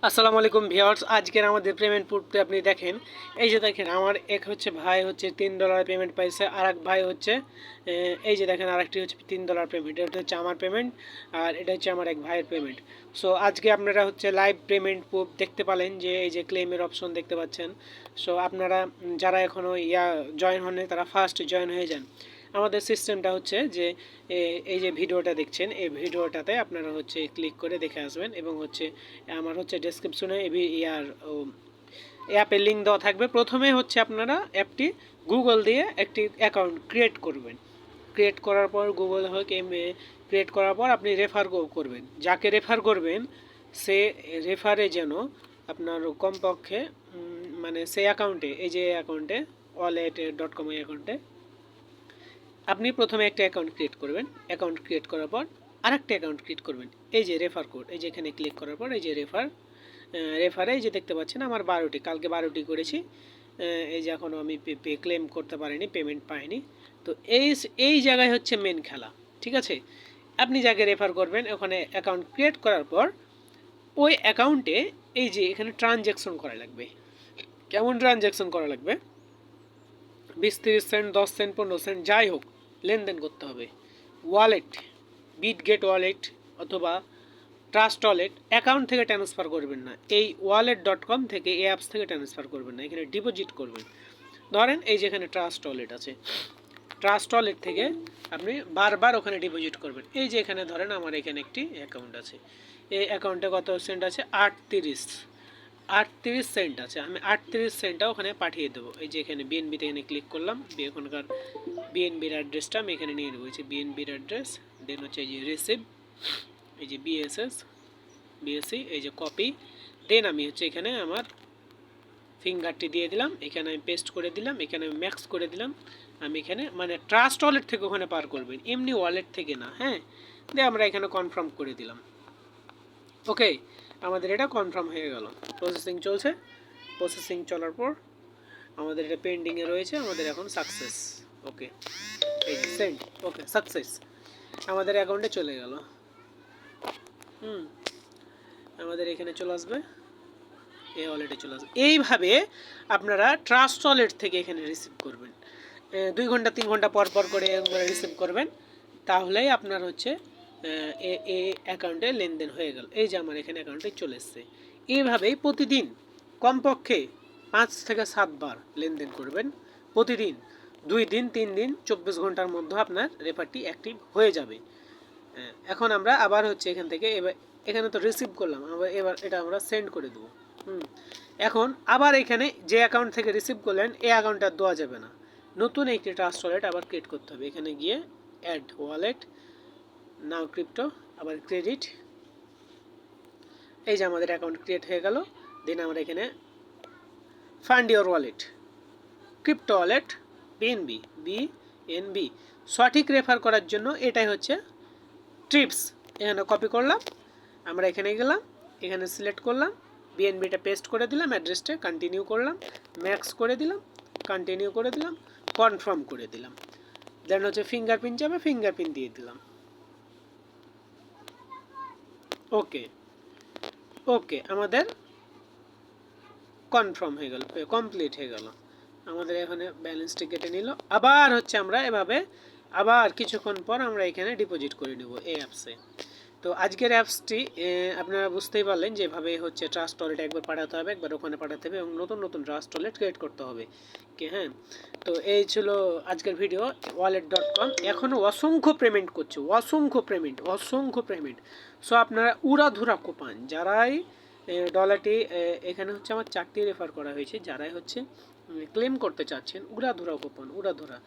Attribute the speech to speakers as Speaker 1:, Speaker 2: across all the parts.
Speaker 1: আসসালামু আলাইকুম ভিউয়ার্স, আজকের আমাদের পেমেন্ট প্রুফটা আপনি দেখেন। এই যে দেখেন, আমার এক হচ্ছে ভাই হচ্ছে $3 পেমেন্ট পাইছে, আর এক ভাই হচ্ছে এই যে দেখেন আরেকটি হচ্ছে $3 পেমেন্ট। এটা হচ্ছে আমার পেমেন্ট, আর এটা হচ্ছে আমার এক ভাইয়ের পেমেন্ট। সো আজকে আপনারা হচ্ছে লাইভ পেমেন্ট প্রুফ দেখতে পালেন, যে এই যে ক্লেমের অপশন দেখতে পাচ্ছেন। সো আপনারা যারা এখনও জয়েন হননি তারা ফার্স্ট জয়েন হয়ে যান। আমাদের সিস্টেমটা হচ্ছে যে এই যে ভিডিওটা দেখছেন, এই ভিডিওটাতে আপনারা হচ্ছে ক্লিক করে দেখে আসবেন, এবং হচ্ছে আমার হচ্ছে ডেসক্রিপশনে অ্যাপের লিঙ্ক দেওয়া থাকবে। প্রথমে হচ্ছে আপনারা অ্যাপটি গুগল দিয়ে একটি অ্যাকাউন্ট ক্রিয়েট করবেন। ক্রিয়েট করার পর গুগল ক্রিয়েট করার পর আপনি রেফার করবেন, যাকে রেফার করবেন সে রেফারে যেন আপনার কমপক্ষে মানে সেই অ্যাকাউন্টে, এই যে অ্যাকাউন্টে wallet.com এই অ্যাকাউন্টে আপনি প্রথমে একটা অ্যাকাউন্ট ক্রিয়েট করবেন। অ্যাকাউন্ট ক্রিয়েট করার পর আরেকটা অ্যাকাউন্ট ক্রিয়েট করবেন। এই যে রেফার কোড, এই যে এখানে ক্লিক করার পর এই যে রেফারে এই যে দেখতে পাচ্ছেন আমার 12টি, কালকে 12টি করেছি। এই যে এখনও আমি ক্লেম করতে পারিনি, পেমেন্ট পাইনি। তো এই জায়গায় হচ্ছে মেন খেলা, ঠিক আছে। আপনি যাকে রেফার করবেন ওখানে অ্যাকাউন্ট ক্রিয়েট করার পর ওই অ্যাকাউন্টে এই যে এখানে ট্রানজ্যাকশন করা লাগবে। কেমন ট্রানজ্যাকশন করা লাগবে? 20-30 সেন্ট, 10 সেন্ট, 15 সেন্ট, যাই হোক লেনদেন করতে হবে। ওয়ালেট, বিটগেট ওয়ালেট অথবা ট্রাস্ট ওয়ালেট, অ্যাকাউন্ট থেকে ট্রান্সফার করবেন না। এই wallet.com থেকে, এই অ্যাপস থেকে ট্রান্সফার করবেন না, এখানে ডিপোজিট করবেন। ধরেন এই যে এখানে ট্রাস্ট ওয়ালেট আছে, ট্রাস্ট ওয়ালেট থেকে আপনি বারবার ওখানে ডিপোজিট করবেন। এই যে এখানে ধরেন আমার এখানে একটি অ্যাকাউন্ট আছে, এই অ্যাকাউন্টে কত সেন্ট আছে? 38 সেন্ট আছে। আমি 38 সেন্টটা ওখানে পাঠিয়ে দেবো। এই যে এখানে বিএনবিতে এখানে ক্লিক করলাম, এখানকার বিএনবির অ্যাড্রেসটা আমি এখানে নিয়ে নেবো। এই যে বিএনবির অ্যাড্রেস, দেন হচ্ছে এই যে রিসিভ, এই যে বিএসসি, এই যে কপি, দেন আমি হচ্ছে এখানে আমার ফিঙ্গারটি দিয়ে দিলাম, এখানে আমি পেস্ট করে দিলাম, এখানে আমি ম্যাক্স করে দিলাম। আমি এখানে মানে ট্রাস্ট ওয়ালেট থেকে ওখানে পার করবেন, এমনি ওয়ালেট থেকে না, হ্যাঁ। দিয়ে আমরা এখানে কনফার্ম করে দিলাম। ওকে, আমাদের এটা কনফার্ম হয়ে গেল। প্রসেসিং চলছে। প্রসেসিং চলার পর আমাদের এটা পেন্ডিংয়ে রয়েছে, আমাদের এখন সাকসেস। ওকে, এই সেন্ড, ওকে সাকসেস, আমাদের অ্যাকাউন্টে চলে গেল। আমাদের এখানে চলে আসবে, এই ওয়ালেটে চলে আসবে। এইভাবে আপনারা ট্রাস্ট ওয়ালেট থেকে এখানে রিসিভ করবেন। 2 ঘন্টা 3 ঘন্টা পর পর করে রিসিভ করবেন, তাহলেই আপনার হচ্ছে এই অ্যাকাউন্টে লেনদেন হয়ে গেল। এই যে আমার এখানে অ্যাকাউন্টে চলে এসছে। এইভাবেই প্রতিদিন কমপক্ষে 5 থেকে 7 বার লেনদেন করবেন। প্রতিদিন 2 দিন 3 দিন 24 ঘন্টার মধ্যে আপনার রেফারটি অ্যাক্টিভ হয়ে যাবে। এখন আমরা আবার হচ্ছে এখান থেকে এখানে তো রিসিভ করলাম, এবার এটা আমরা সেন্ড করে দেবো। এখন আবার এখানে যে অ্যাকাউন্ট থেকে রিসিভ করলেন এই অ্যাকাউন্টটা দেওয়া যাবে না, নতুন একটি ট্রাস্ট ওয়ালেট আবার ক্রিয়েট করতে হবে। এখানে গিয়ে অ্যাড ওয়ালেট, নাও ক্রিপ্টো, আবার ক্রেডিট। এই যে আমাদের অ্যাকাউন্ট ক্রিয়েট হয়ে গেল। দেন আমরা এখানে fund your wallet, crypto wallet, BNB সঠিক রেফার করার জন্য এটাই হচ্ছে ট্রিপস। এখানে কপি করলাম, আমরা এখানে গেলাম, এখানে সিলেক্ট করলাম, বিএনবিটা পেস্ট করে দিলাম, অ্যাড্রেসটা কন্টিনিউ করলাম, ম্যাক্স করে দিলাম, কন্টিনিউ করে দিলাম, কনফার্ম করে দিলাম। দেন হচ্ছে ফিঙ্গারপ্রিন্ট যাবে, ফিঙ্গারপ্রিন্ট দিয়ে দিলাম। ওকে, ওকে, আমাদের কনফার্ম হয়ে গেল, কমপ্লিট হয়ে গেল। আমাদের এখানে ব্যালেন্সটি কেটে নিল। আবার হচ্ছে আমরা এভাবে আবার কিছুক্ষণ পর আমরা এখানে ডিপোজিট করে নেব এই অ্যাপসে। তো আজকের অ্যাপসটি আপনারা বুঝতেই পারলেন যে এভাবে হচ্ছে ট্রাস্ট ওয়ালেট একবার পাঠাতে হবে, একবার ওখানে পাঠাতে হবে, এবং নতুন নতুন ট্রাস্ট ওয়ালেট ক্রিয়েট করতে হবে কি, হ্যাঁ। তো এই ছিল আজকের ভিডিও। wallet.com এখনও অসংখ্য পেমেন্ট করছে, অসংখ্য পেমেন্ট। সো আপনারা উড়াধুরা কোপান, যারাই ডলারটি এখানে হচ্ছে আমার 4টি রেফার করা হয়েছে, যারাই হচ্ছে ক্লেম করতে চাচ্ছেন উড়াধুরা কোপান, উড়াধুরা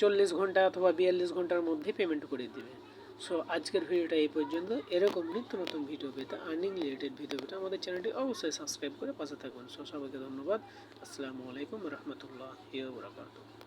Speaker 1: 40 ঘন্টা অথবা 42 ঘন্টার মধ্যে পেমেন্ট করে দিবে। সো আজকের ভিডিওটা এই পর্যন্ত। এরকম নিত্য নতুন ভিডিও পেতে, আর্নিং রিলেটেড ভিডিও পেতে আমাদের চ্যানেলটি অবশ্যই সাবস্ক্রাইব করে পাশে থাকুন। সো সবাইকে ধন্যবাদ। আসসালামু আলাইকুম রহমতুল্লাহি ওয়া বারাকাতুহু।